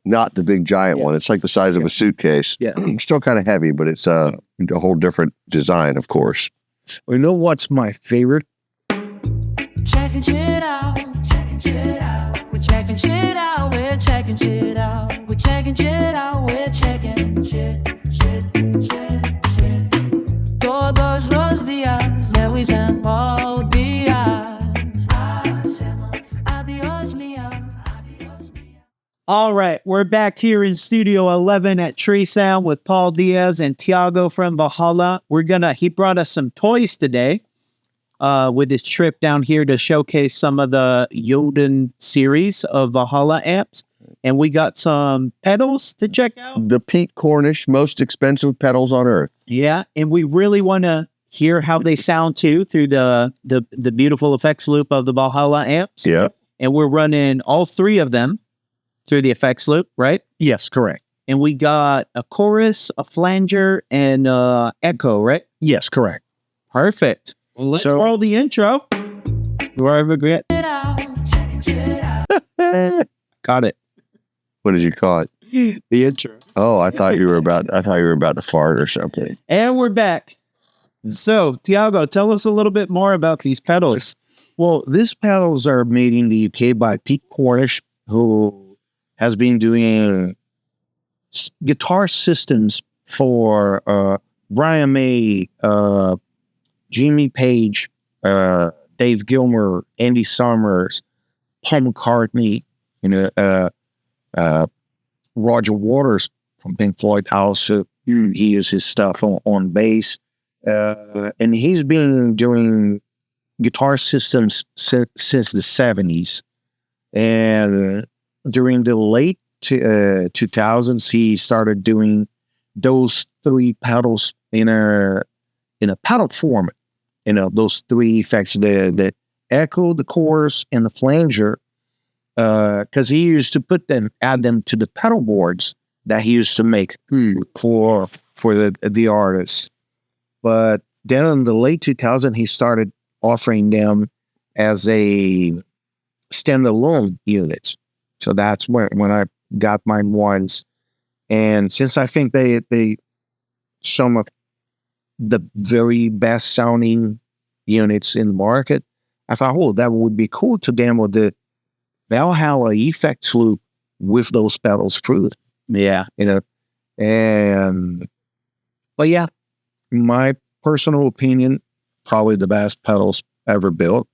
not the big giant one. It's like the size of a suitcase. Yeah. Still kind of heavy, but it's a whole different design, of course. Well, you know what's my favorite? Checking shit out. Checking shit out. We're checking shit out. We're checking shit out. We're checking shit out. We're checking shit. Todos los días revisamos días. Adiós mío. All right, we're back here in Studio 11 at Tree Sound with Paul Diaz and Tiago from Valhalla. He brought us some toys today with his trip down here to showcase some of the Yoden series of Valhalla amps. And we got some pedals to check out. The Pete Cornish, most expensive pedals on earth. Yeah, and we really want to hear how they sound too through the beautiful effects loop of the Valhalla amps. Yeah. And we're running all three of them through the effects loop, right? Yes, correct. And we got a chorus, a flanger, and echo, right? Yes, correct. Perfect. Well, let's roll the intro. Do I forget? Got it. What did you call it? The intro. Oh, I thought you were about to fart or something. And we're back. So, Tiago, tell us a little bit more about these pedals. Well, these pedals are made in the UK by Pete Cornish, who has been doing guitar systems for Brian May, Jimmy Page, Dave Gilmour, Andy Summers, Paul McCartney, Roger Waters from Pink Floyd also. He uses his stuff on bass. And he's been doing guitar systems since the 70s. And during the late 2000s, he started doing those three pedals in a pedal format. Those three effects, the echo, the chorus, and the flanger. Because he used to add them to the pedal boards that he used to make for the artists. But then in the late 2000s, he started offering them as a standalone units. So that's when I got mine once. And since I think they some of the very best sounding units in the market, I thought, that would be cool to demo the Valhalla effects loop with those pedals through. Yeah. But yeah, my personal opinion, probably the best pedals ever built.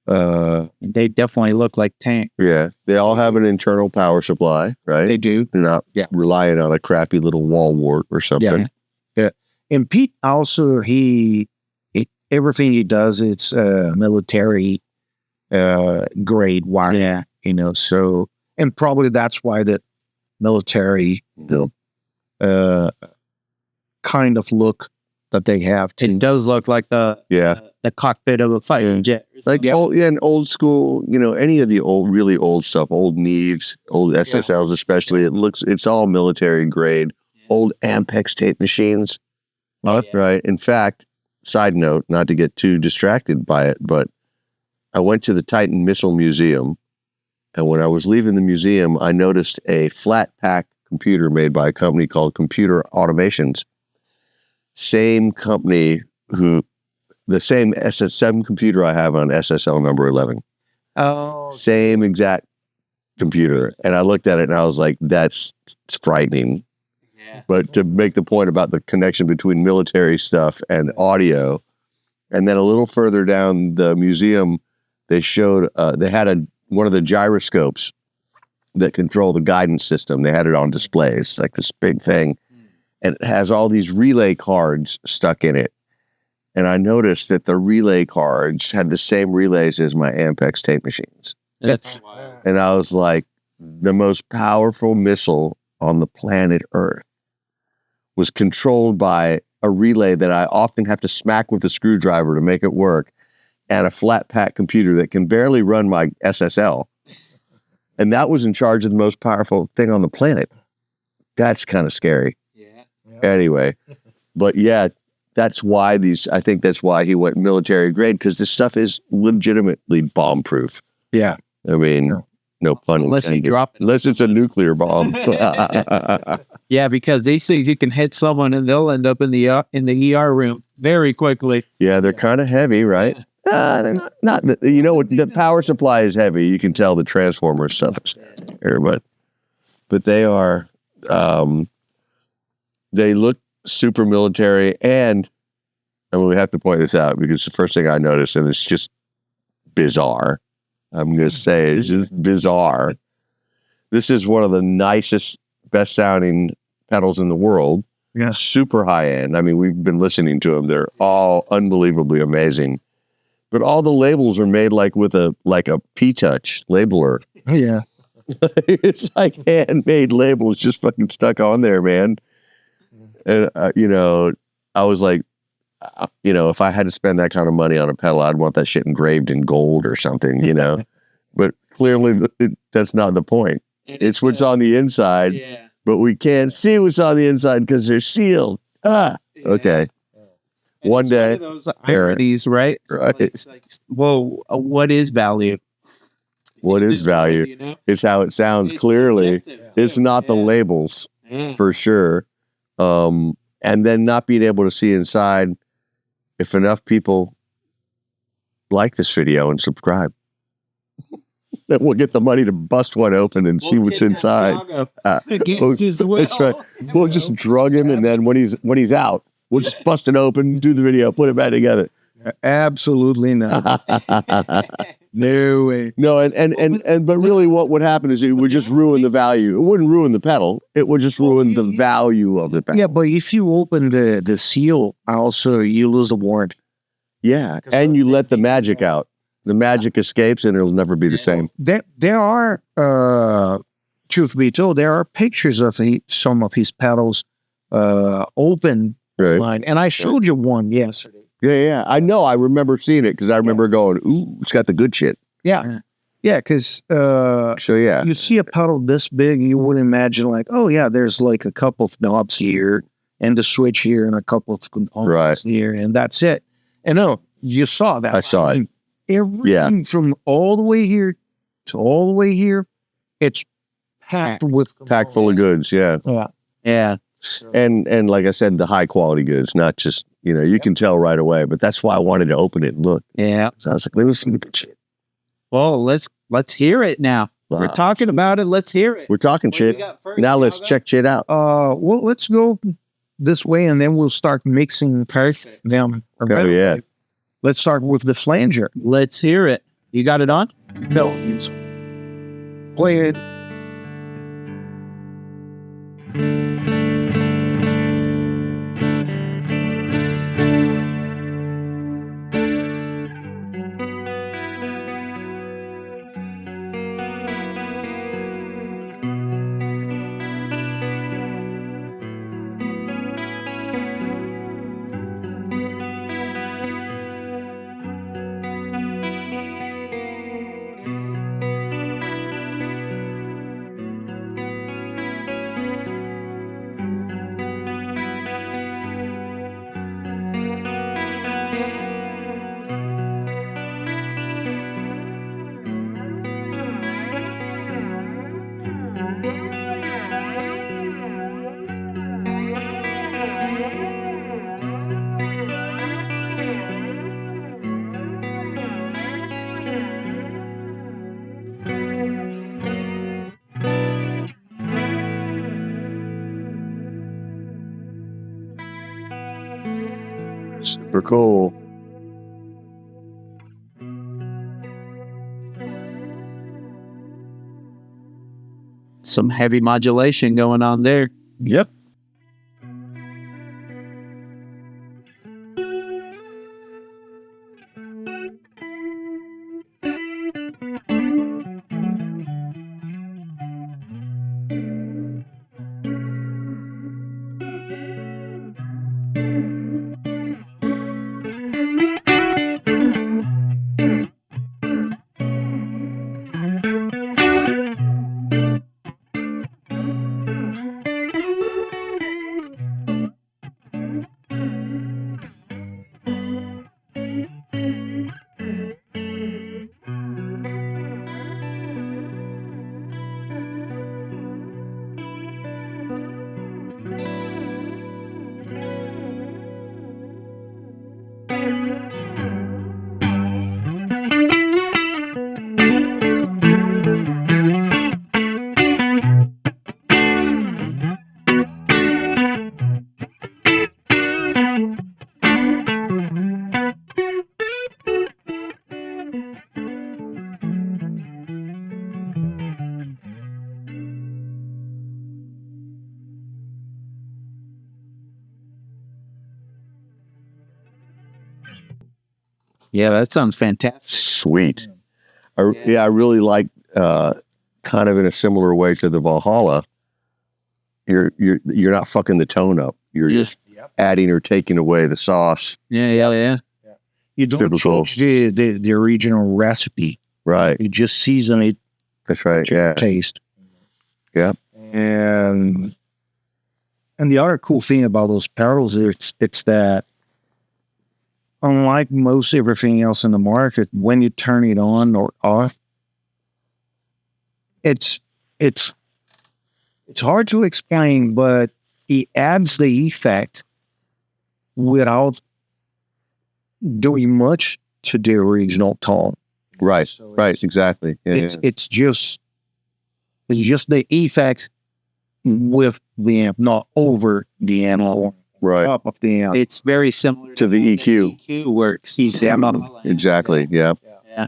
They definitely look like tanks. Yeah. They all have an internal power supply, right? They do. They're not relying on a crappy little wall wart or something. Yeah. And Pete also, everything he does, it's military grade wire. Yeah. So, and probably that's why the military, the kind of look that they have. It does look like the cockpit of a fighter jet. Like old school, any of the really old stuff, old Neves, old SSLs especially, it's all military grade, old Ampex tape machines. Right. In fact, side note, not to get too distracted by it, but I went to the Titan Missile Museum, and when I was leaving the museum, I noticed a flat pack computer made by a company called Computer Automations. Same company the same SS7 computer I have on SSL number 11. Oh. Same exact computer. And I looked at it and I was like, it's frightening. Yeah. But to make the point about the connection between military stuff and audio, and then a little further down the museum, they showed, they had one of the gyroscopes that control the guidance system. They had it on display. It's like this big thing. And it has all these relay cards stuck in it. And I noticed that the relay cards had the same relays as my Ampex tape machines. And I was like, the most powerful missile on the planet Earth was controlled by a relay that I often have to smack with a screwdriver to make it work, and a flat pack computer that can barely run my SSL. And that was in charge of the most powerful thing on the planet. That's kind of scary. Yeah. Anyway, but yeah, I think that's why he went military grade, because this stuff is legitimately bomb proof. Yeah. I mean, No pun Unless you intended. drop it. Unless it's a nuclear bomb. Yeah, because these things, you can hit someone and they'll end up in the ER room very quickly. Yeah, they're kind of heavy, right? They're not. You know what? The power supply is heavy. You can tell the transformer stuff is here, but they are. They look super military, and we have to point this out because the first thing I noticed, and it's just bizarre. I'm going to say it's just bizarre. This is one of the nicest, best sounding pedals in the world. Yeah. Super high end. I mean, we've been listening to them. They're all unbelievably amazing. But all the labels are made like with a P-Touch labeler. Yeah. It's like handmade labels just fucking stuck on there, man. And, I was like, if I had to spend that kind of money on a pedal, I'd want that shit engraved in gold or something, But clearly, that's not the point. It's what's on the inside, but we can't see what's on the inside because they're sealed. Okay. And One it's day, of those ironies, right? right? It's like, whoa, what is value? What is value? It's how it sounds. It's Clearly, subjective, it's too. not the Yeah. labels Yeah. for sure. And then not being able to see inside. If enough people like this video and subscribe, then we'll get the money to bust one open and see what's inside. Against his will. That's right. We'll just drug him, and then when he's out, we'll just bust it open, do the video, put it back together. Absolutely not. No way. No, but really, what would happen is it would just ruin the value. It wouldn't ruin the pedal. It would just ruin the value of the pedal. Yeah, but if you open the seal, also you lose the warranty. Yeah, and you let the magic out. The magic escapes, and it'll never be the same. There are, truth be told, there are pictures of some of his pedals open Right. line, and I showed you one yesterday. Yeah. I know. I remember seeing it because I remember going, "Ooh, it's got the good shit." Yeah, because So yeah, you see a pedal this big, you would imagine like, oh yeah, there's like a couple of knobs here and the switch here and a couple of components here, and that's it. And no, you saw that. I saw it. Everything from all the way here to all the way here, it's packed with packed full of goods. Yeah, Yeah. and like I said, the high quality goods, not just you can tell right away. But that's why I wanted to open it and look. Yeah. So I was like, let me see the good shit. Well, let's hear it now. We're Wow. talking about it. Let's hear it. We're talking What do we shit. got first, Now let's Tiago? check shit out. Well, let's go this way, and then we'll start mixing them. Oh yeah. Let's start with the flanger. Let's hear it. You got it on? No, it's play it. Super cool. Some heavy modulation going on there. Yep. Yeah, that sounds fantastic. Sweet. I really like kind of in a similar way to the Valhalla. You're not fucking the tone up. You're just adding or taking away the sauce. Yeah. You don't Typical. change the original recipe. Right. You just season it That's right. to your Yeah. taste. Yeah. And the other cool thing about those pedals is it's that unlike most everything else in the market, when you turn it on or off, it's hard to explain, but it adds the effect without doing much to the original tone. Right. So Right. Exactly. Yeah. It's just the effects with the amp, not over the amp or Right. top of the amp. It's very similar To the EQ. EQ works. Exactly. Yeah. Yeah.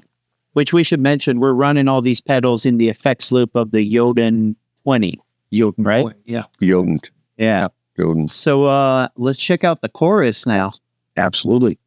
Which we should mention, we're running all these pedals in the effects loop of the Yoden 20. Yoden, right? Yeah, Yodent. Yeah. Yodent. So let's check out the chorus now. absolutely.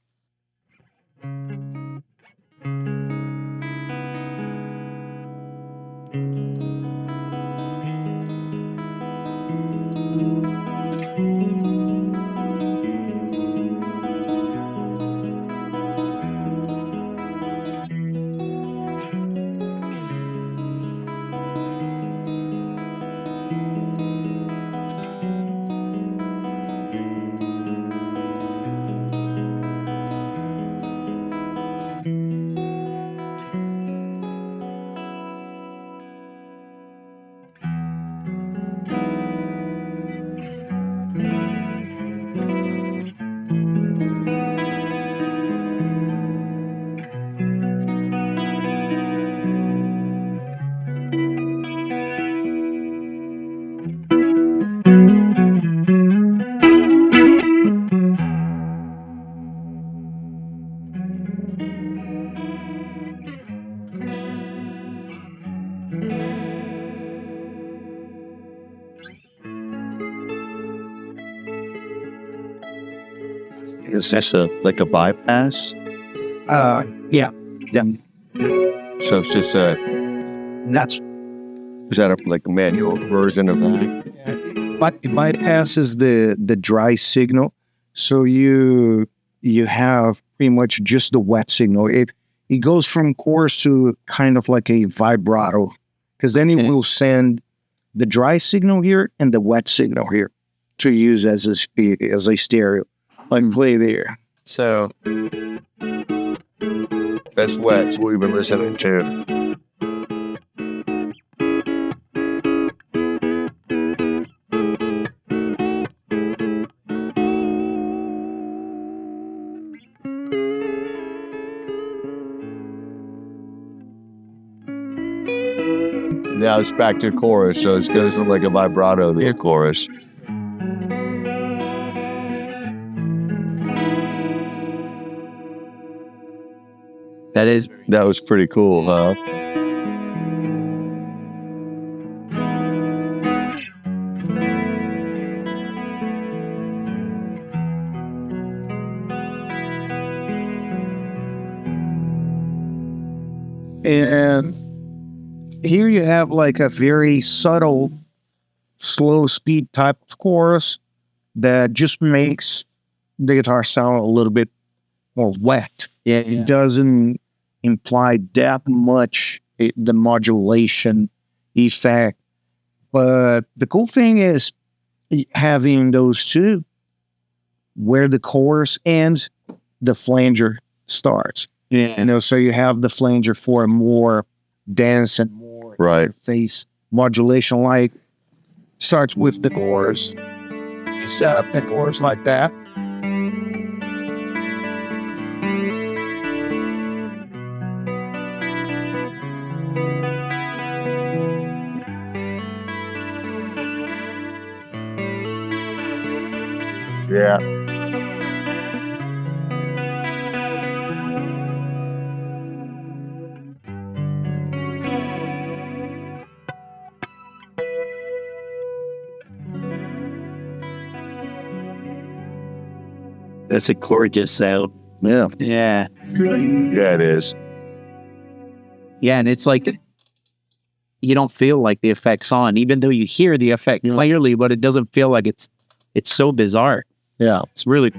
Is this like a bypass? Yeah, So it's just a, that's is that like a manual version of that? but it bypasses the dry signal, so you have pretty much just the wet signal. It goes from chorus to kind of like a vibrato, because then it will send the dry signal here and the wet signal here to use as a stereo. Like play there. So that's wet. What we've been listening to. Now it's back to chorus, so it goes from like a vibrato to a chorus. That was pretty cool, huh? And here you have like a very subtle, slow speed type of chorus that just makes the guitar sound a little bit more wet. Yeah. It doesn't imply that much the modulation effect. But the cool thing is having those two, where the chorus ends, the flanger starts. Yeah. You know, so you have the flanger for a more dense and more Right. face modulation, like starts with the chorus. You set up the chorus like that. Yeah. That's a gorgeous sound. Yeah. Yeah. Yeah, it is. Yeah, and it's like you don't feel like the effect's on, even though you hear the effect clearly, but it doesn't feel like it's so bizarre. Yeah. It's really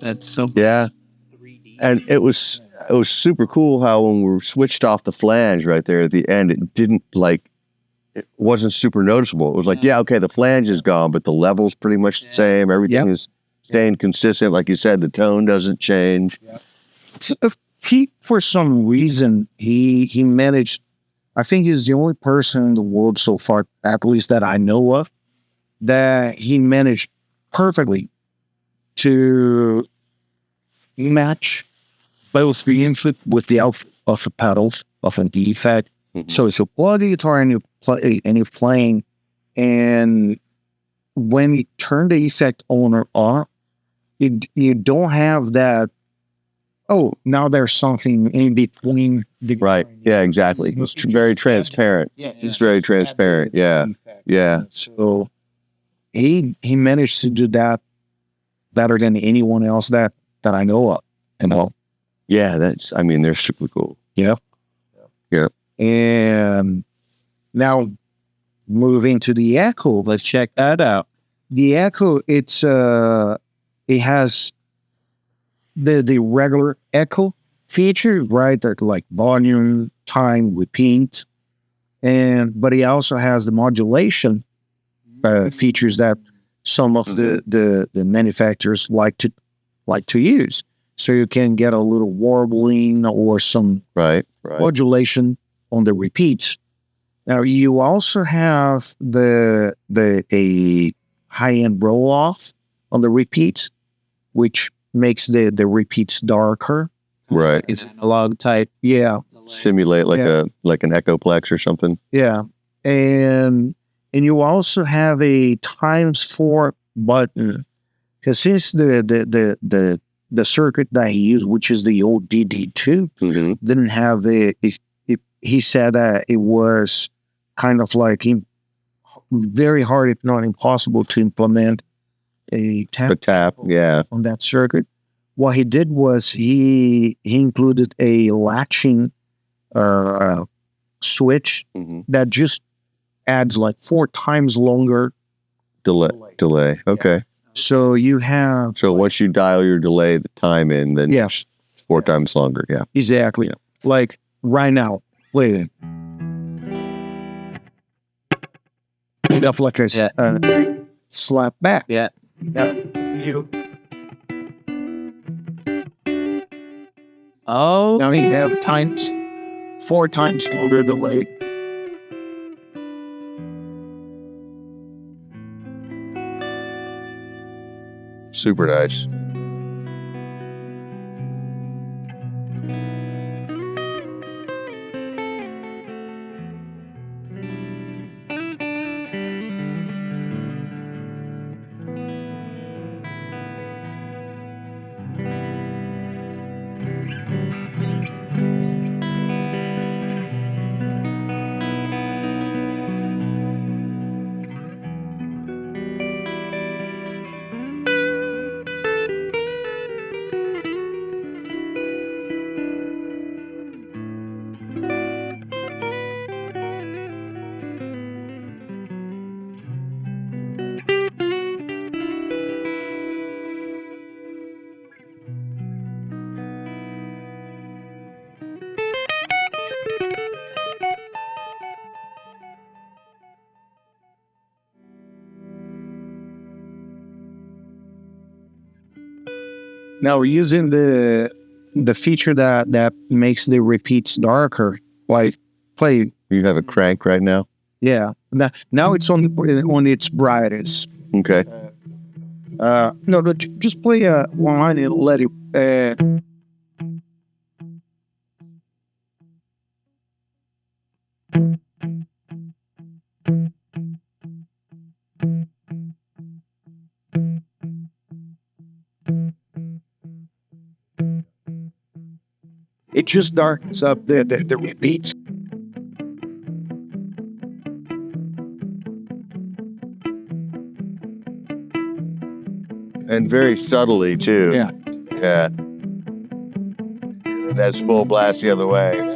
that's so Yeah. And it was super cool how when we switched off the flange right there at the end, it wasn't super noticeable. It was like, yeah, okay, the flange is gone, but the level's pretty much the same. Everything is staying consistent. Like you said, the tone doesn't change. He, for some reason, he managed, I think he's the only person in the world so far, at least that I know of, that he managed perfectly to match both the input with the output of the pedals of an effect. Mhm. So it's a plug the guitar and you're playing, and when you turn the effect on or off, you don't have that. Oh, now there's something in between the Right. Yeah, exactly. It's very transparent. It's very transparent. Yeah. Yeah. So he managed to do that better than anyone else that I know of. Yeah, they're super cool. Yeah. Yeah. And now moving to the Echo. let's check that out. The Echo, it has the regular Echo feature, right? That like volume, time, repeat, but it also has the modulation features that some of the manufacturers like to use. So you can get a little warbling or some Right. modulation on the repeats. Now you also have a high-end roll-off on the repeats, which makes the repeats darker. Right. It's analog type. Yeah, Simulate like an Echoplex or something. yeah, and you also have a ×4 button, because since the circuit that he used, which is the old DD2, Mm-hmm. didn't have he said that it was kind of like very hard, if not impossible, to implement a tap The tap. Yeah. on that circuit. What he did was he included a latching switch Mm-hmm. that just adds like 4 times longer Delay. Okay. So you have So once you dial your delay, the time in, then Yes. 4 times longer. Yeah. exactly like right now. Wait. Enough like a slap back. Yeah. Now, you Oh, now you have 4 times longer delay. Super nice. Now we're using the feature that makes the repeats darker. Like play. You have it cranked right now? Yeah. Now it's on its brightest. Okay. No, just play one line and let it. It just darkens up the repeats. And very subtly, too. Yeah. Yeah. And that's full blast the other way.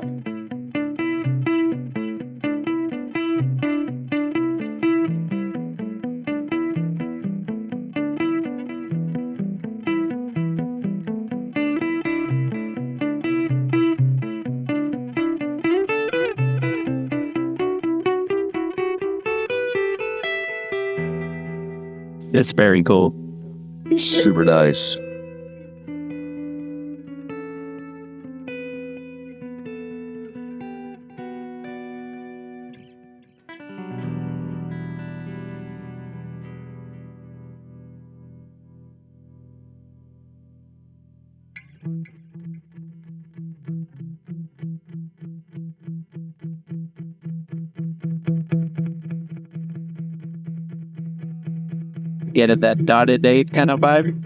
It's very cool. Super nice. Get it, that dotted eight kind of vibe.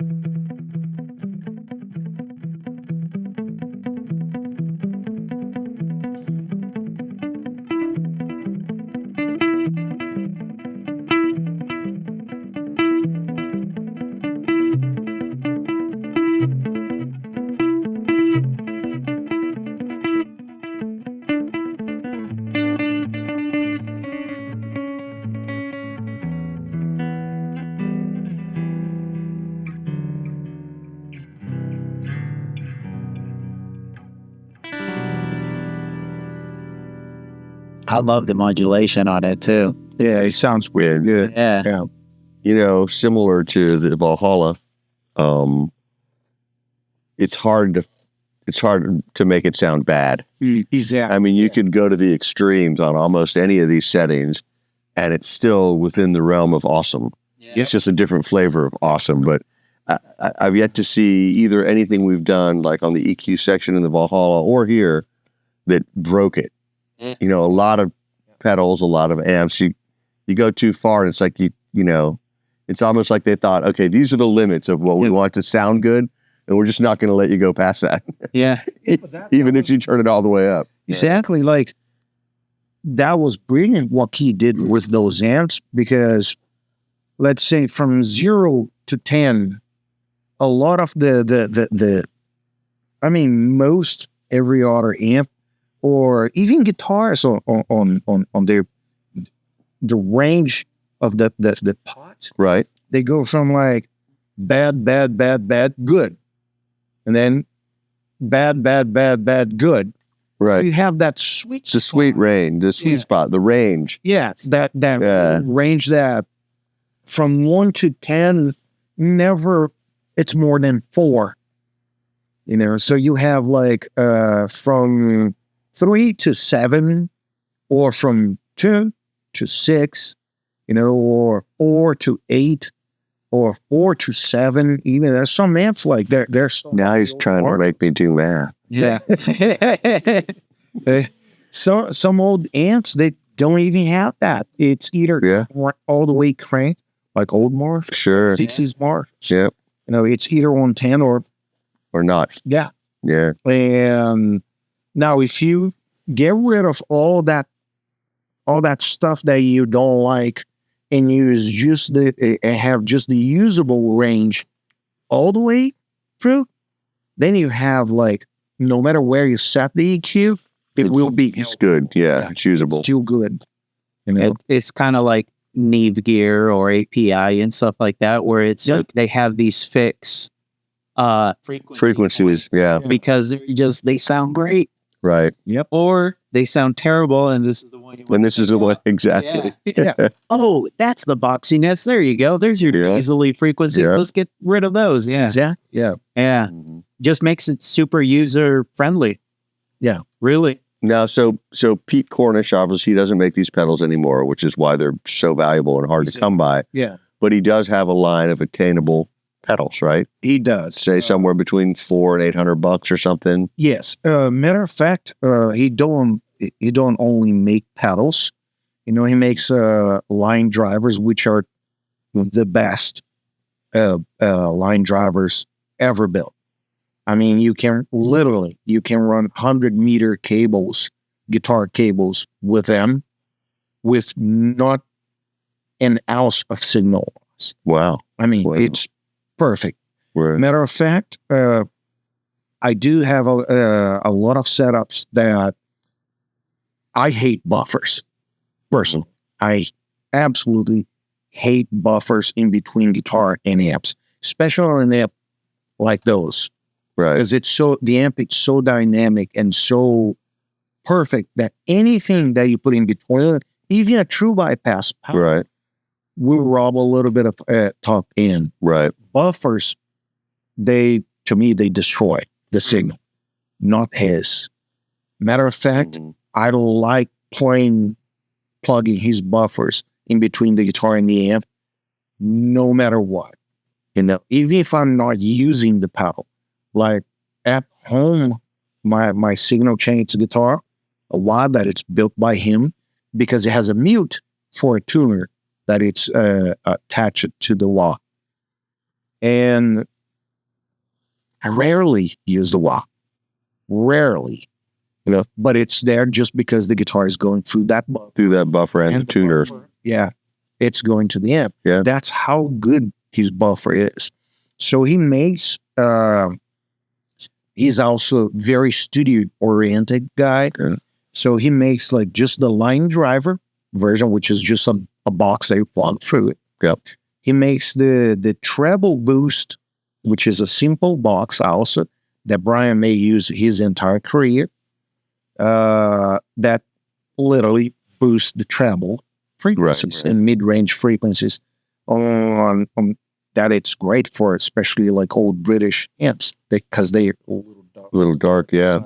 I love the modulation on it too. Yeah, it sounds weird. Good. Yeah. You know, similar to the Valhalla, it's hard to make it sound bad. Exactly. I mean, you could go to the extremes on almost any of these settings, and it's still within the realm of awesome. Yeah. It's just a different flavor of awesome. But I've yet to see either anything we've done, like on the EQ section in the Valhalla or here, that broke it. Yeah. You know, a lot of pedals, a lot of amps. You go too far, and it's like you know, it's almost like they thought, okay, these are the limits of what we want to sound good, and we're just not going to let you go past that. Yeah. Even if you turn it all the way up. Exactly. Like, that was brilliant what he did with those amps, because let's say from 0 to 10, a lot of I mean, most every other amp or even guitars on the range of the pot, Right. they go from like bad, good, and then bad, good. Right. You have that sweet It's the sweet range, the sweet spot, the range. Yeah, that Yeah. range that from 1 to 10, never it's more than 4. You know, so you have like from 3 to 7, or from 2 to 6, you know, or 4 to 8, or 4 to 7. Even there's some amps like they're so Now he's trying to make me do math. Yeah. So some old amps, they don't even have that. It's either all the way cranked, like old Morph, Sure. 60s Morph. Yep. You know, it's either on 10 or not. yeah. Yeah. And now, if you get rid of all that stuff that you don't like, and use just have just the usable range all the way through, then you have like, no matter where you set the EQ, it will be It's good. Yeah. It's usable. still good. You know? It's kind of like Neve Gear or API and stuff like that, where it's like they have these fixed Frequencies. Yeah. because they sound great, Right. or they sound terrible, and this is the one And this is the one, exactly. Yeah. Oh, that's the boxiness. There you go. There's your Yeah. easily frequency. Yeah. Let's get rid of those. Yeah. Yeah. Yeah. Mhm. Just makes it super user friendly. Yeah. Really. Now, so Pete Cornish, obviously, he doesn't make these pedals anymore, which is why they're so valuable and hard to come by. Yeah. But he does have a line of attainable pedals, right? He does. Say somewhere between $400 and $800 or something. Yes. Matter of fact, he don't only make pedals. You know, he makes line drivers, which are the best line drivers ever built. I mean, you can run 100-meter cables, guitar cables with them, with not an ounce of signal loss. Wow. I mean, Wow. it's perfect. Right. Matter of fact, I do have a lot of setups that I hate buffers. Personally, I absolutely hate buffers in between guitar and amps, especially on an amp like those, Right. because the amp is so dynamic and so perfect that anything that you put in between, even a true bypass power, Right. will rob a little bit of top end. Right. Buffers, to me, they destroy the signal, not his. Matter of fact, Mhm. I don't like plugging his buffers in between the guitar and the amp, no matter what. You know, even if I'm not using the pedal, like at home, my signal chains guitar, a wad that it's built by him, because it has a mute for a tuner that it's attached to the wah. And I rarely use the wah. Rarely. You know, but it's there just because the guitar is going through that buffer. Through that buffer and the tuner. Buffer, yeah, it's going to the amp. Yeah. That's how good his buffer is. So he makes, he's also very studio-oriented guy. Yeah. So he makes like just the line driver version, which is just a box that you plug through it. Yep. He makes the treble boost, which is a simple box also that Brian may use his entire career. That literally boosts the treble frequencies Right. and mid-range frequencies on that it's great for, especially like old British amps, because they're a little dark. A little dark, yeah.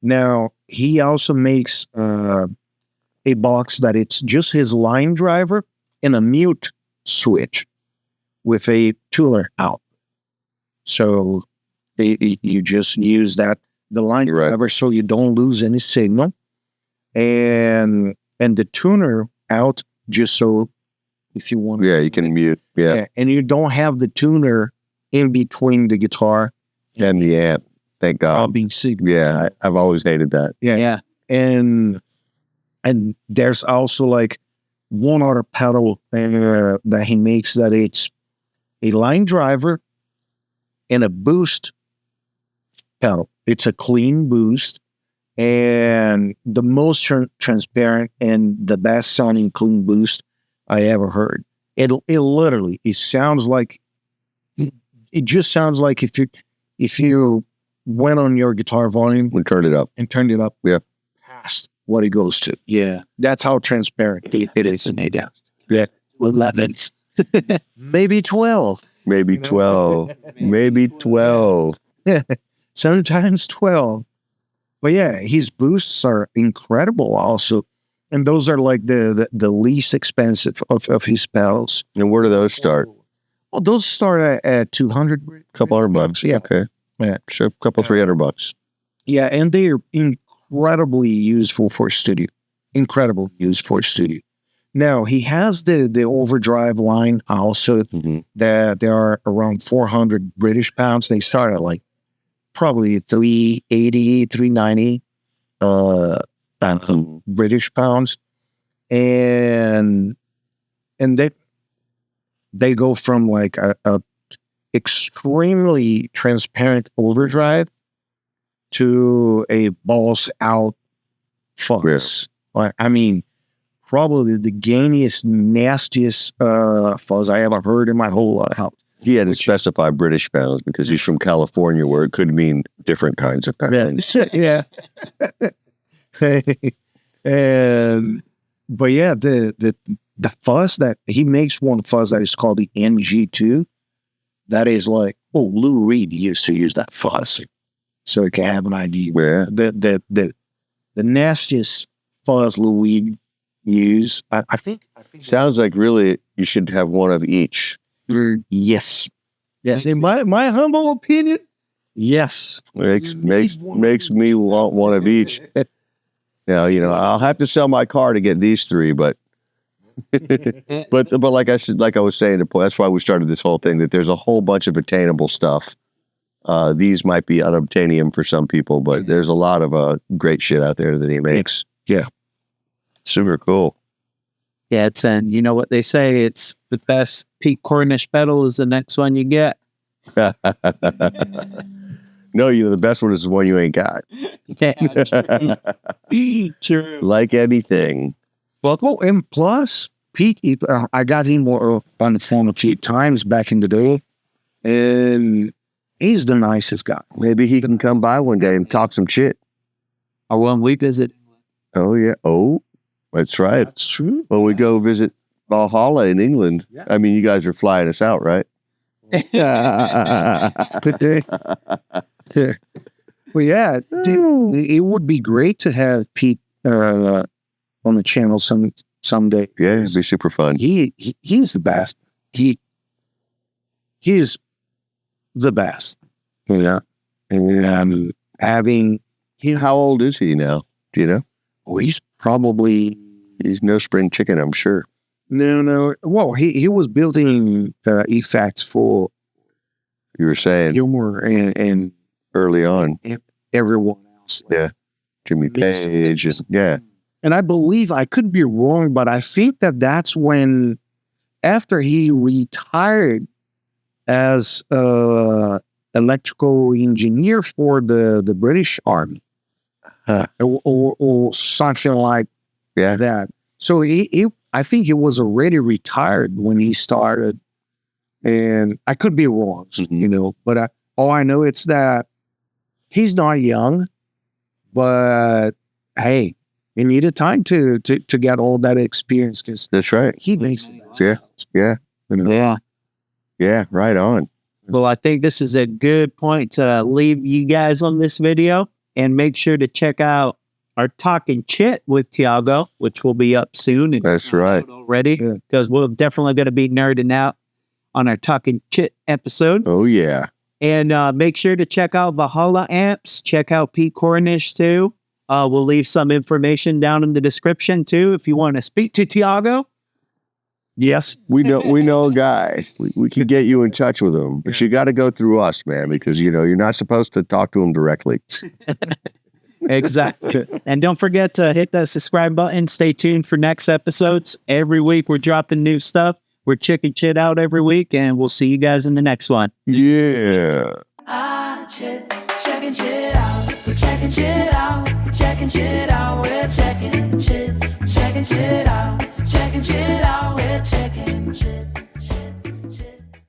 Now, he also makes a box that it's just his line driver and a mute switch with a tuner out. So you just use the line Right. driver so you don't lose any signal. And the tuner out just so if you want. Yeah, you can mute. Yeah. And you don't have the tuner in between the guitar And the amp. Thank God. being signal. Yeah, I've always hated that. Yeah. And there's also like one other pedal that he makes that it's a line driver and a boost pedal. It's a clean boost and the most transparent and the best sounding clean boost I ever heard. It literally, it just sounds like if you went on your guitar volume We turned it up. and turned it up Yeah. past what it goes to. Yeah. That's how transparent it is. Yeah. 11. Maybe 12. Maybe 12. Maybe 12. Sometimes 12. But yeah, his boosts are incredible also. And those are like the least expensive of his pedals. And where do those start? Well, those start at 200. Couple $100. Yeah. Okay. Yeah. So a couple $300. Yeah, and they're incredibly useful for studio. Incredible use for studio. Now, he has the overdrive line also Mhm. that there are around 400 British pounds. They start at like probably 380, 390 British pounds. And they go from like a extremely transparent overdrive to a balls out fuzz. Like, I mean, probably the gainiest, nastiest fuzz I ever heard in my whole house. He had to specify British pounds because he's from California, where it could mean different kinds of pounds. Yeah. But yeah, the fuzz that he makes, one fuzz that is called the NG2. That is like, Lou Reed used to use that fuzz, so you can have an idea. Yeah. The nastiest fuzz Lou Reed use. I think. Sounds like really you should have one of each. Yes. Yes. In my humble opinion, Yes. Makes me want one of each. Now, I'll have to sell my car to get these three, but but like I was saying, that's why we started this whole thing, that there's a whole bunch of attainable stuff. These might be unobtainium for some people, but there's a lot of great shit out there that he makes. Yeah. Super cool. yeah, and you know what they say, it's the best Pete Cornish pedal is the next one you get. No, the best one is the one you ain't got. True. Like anything. Well, and plus, Pete, I got him on the phone a few times back in the day, and he's the nicest guy. Maybe he can come by one day and talk some shit. Or when we visit. Oh, yeah. Oh, that's right. That's true. When we go visit Valhalla in England, I mean, you guys are flying us out, right? Well, yeah, it would be great to have Pete on the channel someday. Yeah, it'd be super fun. He's the best. He's the best. Yeah, and having How old is he now? Do you know? he's He's no spring chicken, I'm sure. no. Well, he was building effects for You were saying Gilmour and early on. everyone else. Yeah. Jimmy Page. And I believe, I could be wrong, but I think that's when, after he retired as electrical engineer for the British Army, or something like that. So I think he was already retired when he started, and I could be wrong, but all I know it's that he's not young, but hey, he needed time to get all that experience, because That's right. he makes it. Yeah. Yeah. Right on. Well, I think this is a good point to leave you guys on this video, and make sure to check out our Talking Chit with Tiago, which will be up soon. That's right. Already, because we're definitely going to be nerding out on our Talking Chit episode. Oh, yeah. And make sure to check out Valhalla Amps. Check out Pete Cornish too. We'll leave some information down in the description too if you want to speak to Tiago. Yes. We know a guy. We can get you in touch with him, but you got to go through us, man, because you're not supposed to talk to him directly. Exactly. And don't forget to hit that subscribe button. Stay tuned for next episodes. Every week we're dropping new stuff. We're checking shit out every week, and we'll see you guys in the next one. Yeah. Checking shit out. We're checking shit out. Checking shit out. We're checking